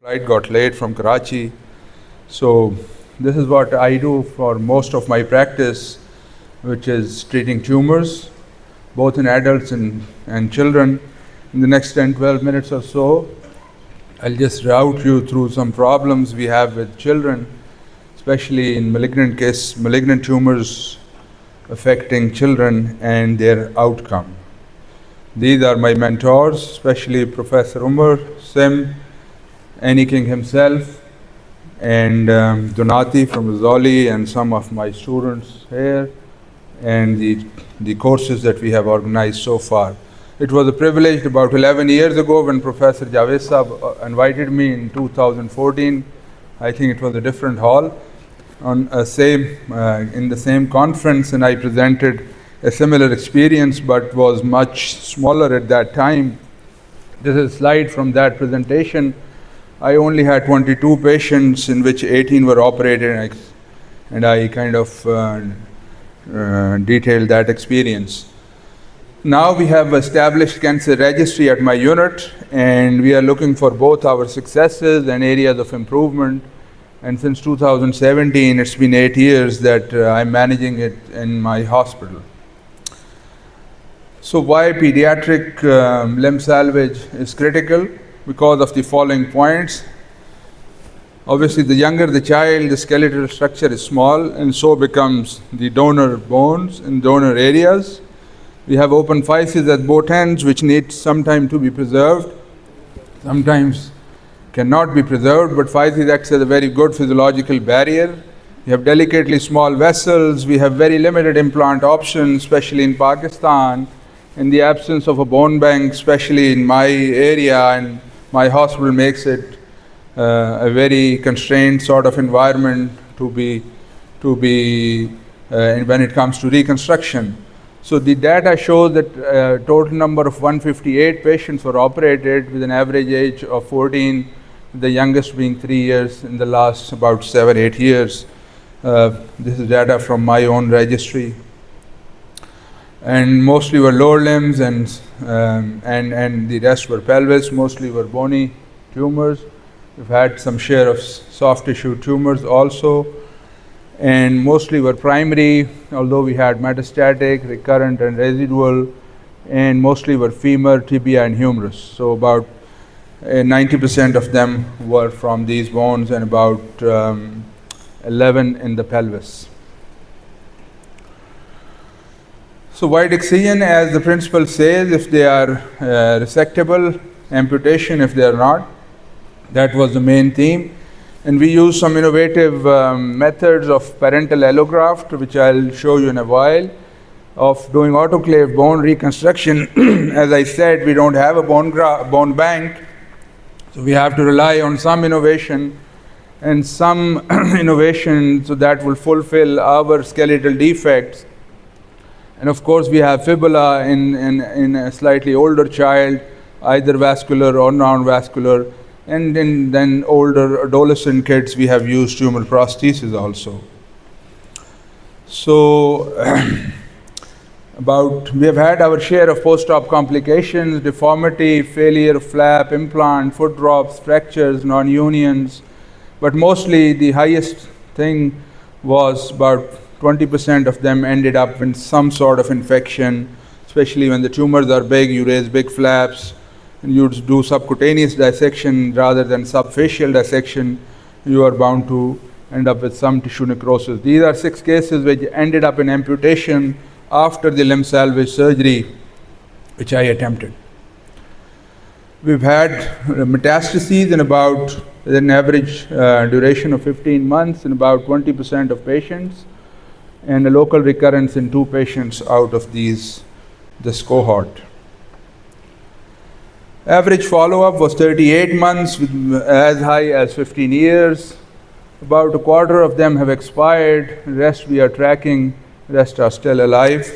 Flight got late from Karachi. So this is what I do for most of my practice, which is treating tumors, both in adults and children. In the next 10-12 minutes or so, I'll just route you through some problems we have with children, especially in malignant tumors affecting children and their outcome. These are my mentors, especially Professor Umar, Sim, Annie King himself, and Donati from Rizzoli, and some of my students here, and the courses that we have organized so far. It was a privilege about 11 years ago when Professor Javed Saab invited me in 2014. I think it was a different hall on in the same conference, and I presented a similar experience but was much smaller at that time. This is a slide from that presentation. I only had 22 patients, in which 18 were operated, and I kind of detailed that experience. Now we have established cancer registry at my unit, and we are looking for both our successes and areas of improvement. And since 2017, it's been 8 years that I'm managing it in my hospital. So why pediatric limb salvage is critical? Because of the following points. Obviously, the younger the child, the skeletal structure is small, and so becomes the donor bones in donor areas. We have open physes at both ends, which need some time to be preserved. Sometimes cannot be preserved, but physes acts as a very good physiological barrier. We have delicately small vessels. We have very limited implant options, especially in Pakistan. In the absence of a bone bank, especially in my area, and my hospital makes it a very constrained sort of environment to be when it comes to reconstruction. So the data shows that total number of 158 patients were operated with an average age of 14, the youngest being 3 years in the last about 7-8 years. This is data from my own registry. And mostly were lower limbs, and the rest were pelvis, mostly were bony tumors. We've had some share of soft tissue tumors also, and mostly were primary, although we had metastatic, recurrent, and residual, and mostly were femur, tibia, and humerus. So about 90% of them were from these bones, and about 11 in the pelvis. So wide excision, as the principle says, if they are resectable, amputation if they are not. That was the main theme. And we use some innovative methods of parental allograft, which I'll show you in a while, of doing autoclave bone reconstruction. As I said, we don't have a bone bank, so we have to rely on some innovation and some innovation so that will fulfill our skeletal defects. And of course, we have fibula in a slightly older child, either vascular or non-vascular. And in then older adolescent kids, we have used tumor prosthesis also. So we have had our share of post-op complications, deformity, failure of flap, implant, foot drops, fractures, non-unions. But mostly the highest thing was about 20% of them ended up in some sort of infection, especially when the tumors are big. You raise big flaps, and you do subcutaneous dissection rather than subfacial dissection. You are bound to end up with some tissue necrosis. These are 6 cases which ended up in amputation after the limb salvage surgery, which I attempted. We've had metastases in about an average duration of 15 months in about 20% of patients, and a local recurrence in 2 patients out of this cohort. Average follow-up was 38 months, with as high as 15 years. About a quarter of them have expired. The rest we are tracking. The rest are still alive.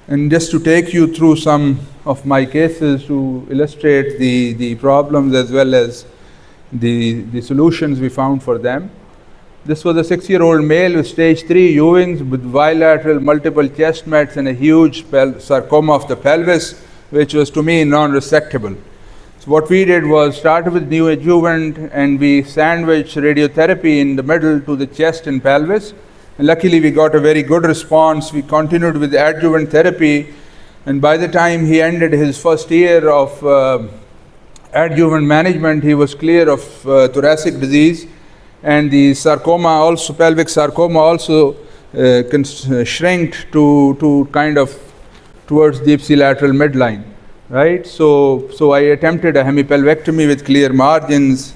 And just to take you through some of my cases to illustrate the problems as well as the solutions we found for them. This was a 6-year-old male with stage 3 Ewing's with bilateral multiple chest mets and a huge sarcoma of the pelvis, which was to me non-resectable. So what we did was started with neoadjuvant, and we sandwiched radiotherapy in the middle to the chest and pelvis. And luckily we got a very good response. We continued with adjuvant therapy, and by the time he ended his first year of adjuvant management, he was clear of thoracic disease, and the sarcoma also, pelvic sarcoma also shrinked to kind of towards the ipsilateral midline, right? So I attempted a hemipelvectomy with clear margins.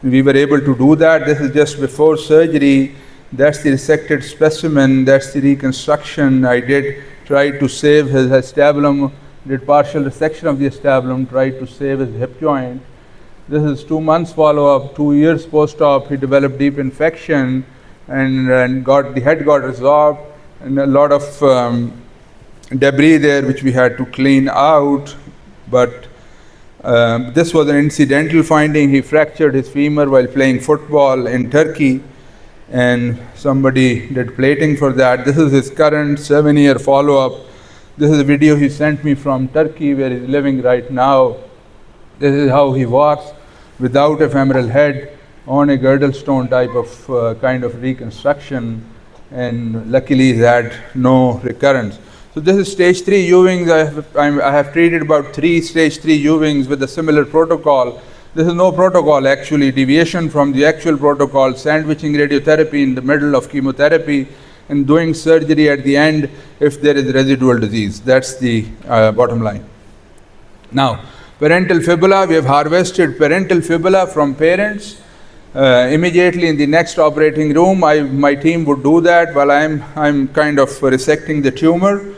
We were able to do that. This is just before surgery. That's the resected specimen. That's the reconstruction. I did try to save his acetabulum, did partial resection of the acetabulum, tried to save his hip joint. This is 2 months follow-up, 2 years post-op. He developed deep infection, and the head got resolved, and a lot of debris there which we had to clean out. But this was an incidental finding. He fractured his femur while playing football in Turkey, and somebody did plating for that. This is his current 7-year follow-up. This is a video he sent me from Turkey, where he's living right now. This is how he walks without a femoral head on a girdle stone type of kind of reconstruction, and luckily he had no recurrence. So this is stage 3 Ewings. I have treated about 3 stage 3 Ewings with a similar protocol. This is no protocol actually, deviation from the actual protocol, sandwiching radiotherapy in the middle of chemotherapy and doing surgery at the end if there is residual disease. That's the bottom line. Now, parental fibula, we have harvested parental fibula from parents. Immediately in the next operating room, my team would do that while I'm kind of resecting the tumor.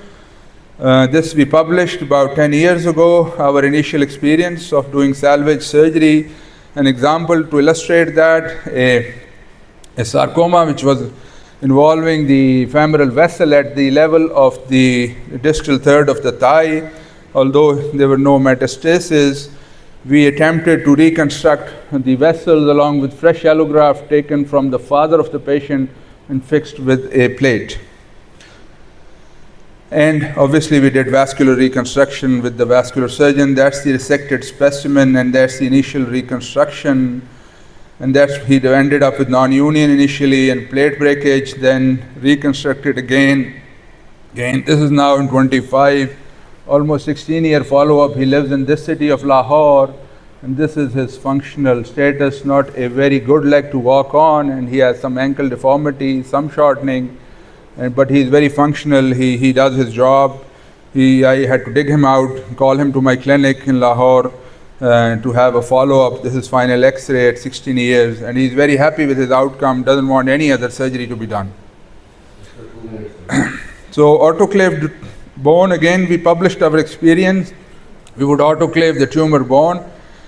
This we published about 10 years ago, our initial experience of doing salvage surgery. An example to illustrate that, a sarcoma which was involving the femoral vessel at the level of the distal third of the thigh. Although there were no metastases, we attempted to reconstruct the vessels along with fresh allograft taken from the father of the patient and fixed with a plate. And obviously we did vascular reconstruction with the vascular surgeon. That's the resected specimen, and that's the initial reconstruction. And he ended up with non-union initially and plate breakage, then reconstructed again. This is now in 25, almost 16-year follow-up. He lives in this city of Lahore, and this is his functional status. Not a very good leg to walk on, and he has some ankle deformity, some shortening. But he's very functional. He does his job. I had to dig him out, call him to my clinic in Lahore to have a follow-up. This is final X-ray at 16 years, and he's very happy with his outcome. Doesn't want any other surgery to be done. So autoclaved bone, again we published our experience. We would autoclave the tumor bone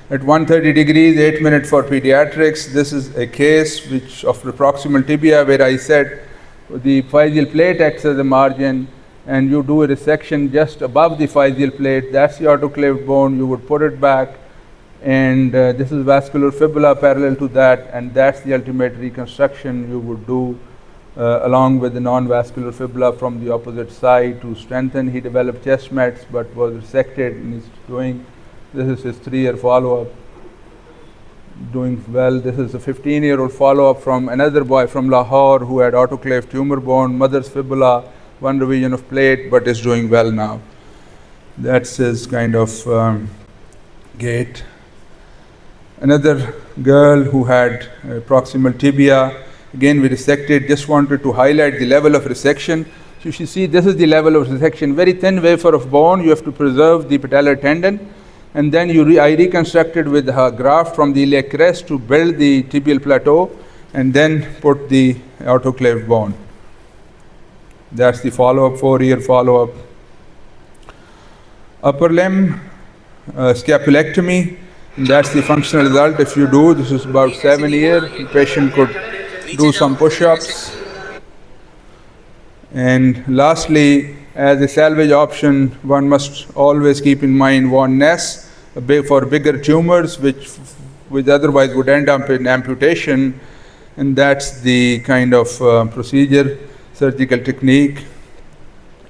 at 130 degrees, 8 minutes for pediatrics. This is a case of the proximal tibia where I said the physeal plate acts as a margin, and you do a resection just above the physeal plate. That's the autoclaved bone. You would put it back, and this is vascular fibula parallel to that, and that's the ultimate reconstruction you would do along with the non-vascular fibula from the opposite side to strengthen. He developed chest mets but was resected, and he's doing, this is his 3-year follow-up, doing well. This is a 15-year-old follow-up from another boy from Lahore who had autoclaved tumor bone, mother's fibula, 1 revision of plate, but is doing well now. That's his kind of gait. Another girl who had proximal tibia, again we resected, just wanted to highlight the level of resection. So you should see this is the level of resection, very thin wafer of bone. You have to preserve the patellar tendon, and then I reconstructed with a graft from the iliac crest to build the tibial plateau, and then put the autoclaved bone. That's the follow-up, 4-year follow-up. Upper limb scapulectomy, and that's the functional result. If you do, this is about 7 years, the patient could do some push-ups. And lastly, as a salvage option, one must always keep in mind Von Ness for bigger tumors, which otherwise would end up in amputation, and that's the kind of procedure, surgical technique.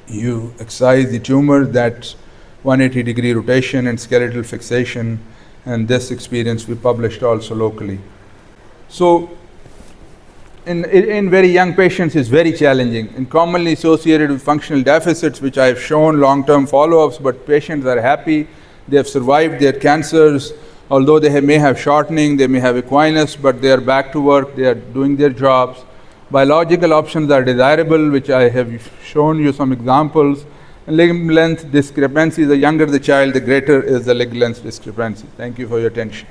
You excise the tumor, that's 180-degree rotation and skeletal fixation, and this experience we published also locally. So, in very young patients is very challenging and commonly associated with functional deficits, which I have shown long-term follow-ups, but patients are happy, they have survived their cancers, although they may have shortening, they may have equinus, but they are back to work, they are doing their jobs. Biological options are desirable, which I have shown you some examples. And limb length discrepancy, the younger the child, the greater is the leg length discrepancy. Thank you for your attention.